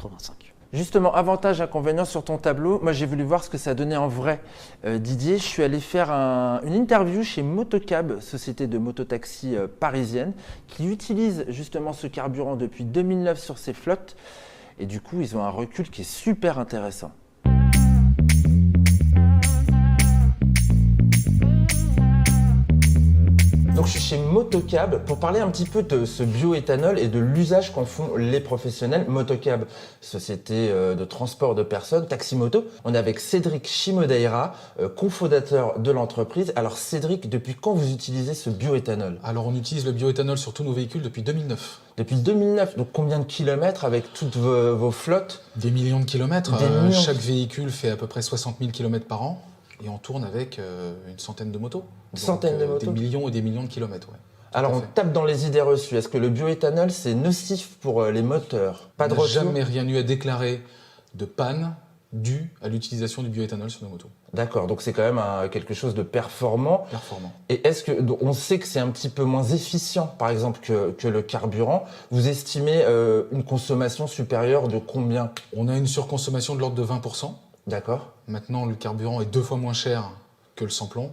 85. Justement, avantages, inconvénients sur ton tableau. Moi, j'ai voulu voir ce que ça donnait en vrai. Didier, je suis allé faire une interview chez Motocab, société de mototaxi parisienne, qui utilise justement ce carburant depuis 2009 sur ses flottes. Et du coup, ils ont un recul qui est super intéressant. Donc je suis chez Motocab pour parler un petit peu de ce bioéthanol et de l'usage qu'en font les professionnels. Motocab, société de transport de personnes, taxi-moto. On est avec Cédric Chimodeira, cofondateur de l'entreprise. Alors Cédric, depuis quand vous utilisez ce bioéthanol? Alors on utilise le bioéthanol sur tous nos véhicules depuis 2009. Depuis 2009, donc combien de kilomètres avec toutes vos flottes? Des millions de kilomètres. Des millions. Chaque véhicule fait à peu près 60 000 kilomètres par an. Et on tourne avec une centaine de motos. Une centaine de motos. Des millions et des millions de kilomètres, ouais. Alors on tape dans les idées reçues. Est-ce que le bioéthanol c'est nocif pour les moteurs? Pas de On n'a retour? jamais rien eu à déclarer de panne due à l'utilisation du bioéthanol sur nos motos. D'accord, donc c'est quand même quelque chose de performant. Performant. Et est-ce que on sait que c'est un petit peu moins efficient, par exemple, que le carburant? Vous estimez une consommation supérieure de combien? On a une surconsommation de l'ordre de 20%. D'accord. Maintenant, le carburant est 2 fois moins cher que le sans-plomb.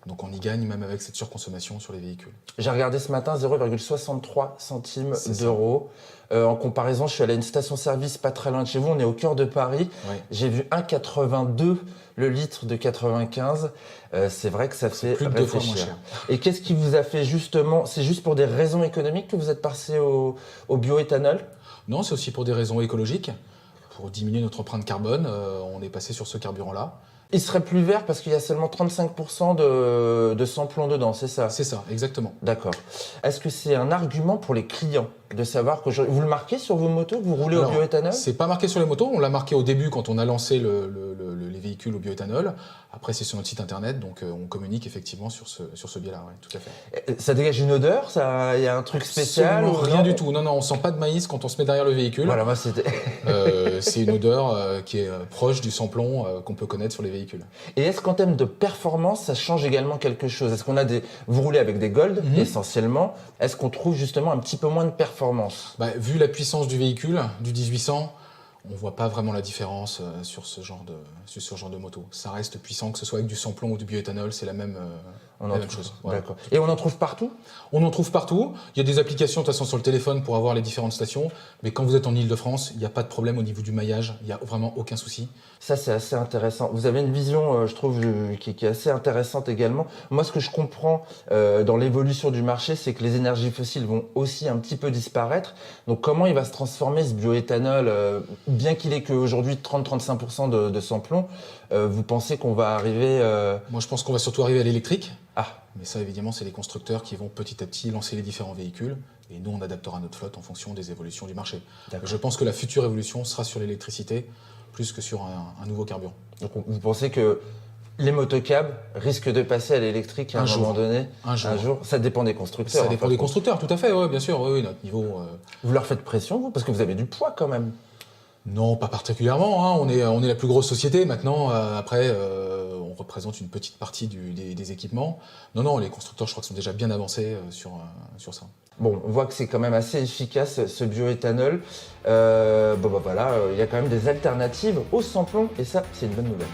Donc on y gagne même avec cette surconsommation sur les véhicules. J'ai regardé ce matin 0,63 centimes C'est d'euros. En comparaison, je suis allé à une station-service pas très loin de chez vous, on est au cœur de Paris. Ouais. J'ai vu 1,82 le litre de 95. C'est vrai que ça fait plus de 2 fois moins réfléchir. cher. Et qu'est-ce qui vous a fait justement, c'est juste pour des raisons économiques que vous êtes passé au bioéthanol? Non, c'est aussi pour des raisons écologiques. Pour diminuer notre empreinte carbone, on est passé sur ce carburant-là. Il serait plus vert parce qu'il y a seulement 35% de sans-plomb dedans, c'est ça? C'est ça, exactement. D'accord. Est-ce que c'est un argument pour les clients de savoir que vous le marquez sur vos motos, que vous roulez Alors, au bioéthanol? C'est pas marqué sur les motos, on l'a marqué au début quand on a lancé les véhicules au bioéthanol. Après, c'est sur notre site internet, donc on communique effectivement sur ce biais-là, ouais, tout à fait. Ça dégage une odeur? Il y a un truc spécial? Absolument ou rien non? du tout. Non, non, on sent pas de maïs quand on se met derrière le véhicule. Voilà, moi c'était. C'est une odeur qui est proche du sans-plomb qu'on peut connaître sur les véhicules. Et est-ce qu'en termes de performance, ça change également quelque chose? Est-ce qu'on a vous roulez avec des Gold essentiellement? Est-ce qu'on trouve justement un petit peu moins de performance? Vu la puissance du véhicule, du 1800, on voit pas vraiment la différence sur ce genre de moto. Ça reste puissant, que ce soit avec du sans-plomb ou du bioéthanol, c'est la même chose. Voilà. D'accord. Et on en trouve partout? On en trouve partout. Il y a des applications de toute façon sur le téléphone pour avoir les différentes stations. Mais quand vous êtes en Ile-de-France, il n'y a pas de problème au niveau du maillage. Il n'y a vraiment aucun souci. Ça, c'est assez intéressant. Vous avez une vision, je trouve, qui est assez intéressante également. Moi, ce que je comprends dans l'évolution du marché, c'est que les énergies fossiles vont aussi un petit peu disparaître. Donc, comment il va se transformer ce bioéthanol, bien qu'il ait qu'aujourd'hui 30-35% de sans-plomb, vous pensez qu'on va arriver... Moi, je pense qu'on va surtout arriver à l'électrique. Ah, Mais ça, évidemment, c'est les constructeurs qui vont petit à petit lancer les différents véhicules. Et nous, on adaptera notre flotte en fonction des évolutions du marché. Je pense que la future évolution sera sur l'électricité plus que sur un nouveau carburant. donc vous pensez que les motocabs risquent de passer à l'électrique à un moment donné? Un jour. Ça dépend des constructeurs. Ça dépend des constructeurs, tout à fait, ouais, bien sûr. Oui, notre niveau... Vous leur faites pression, vous? Parce que vous avez du poids quand même. Non, pas particulièrement. Hein. On est la plus grosse société maintenant. Après, on représente une petite partie des équipements. Non, les constructeurs, je crois, sont déjà bien avancés sur ça. Bon, on voit que c'est quand même assez efficace ce bioéthanol. Voilà, il y a quand même des alternatives au sans-plomb et ça, c'est une bonne nouvelle.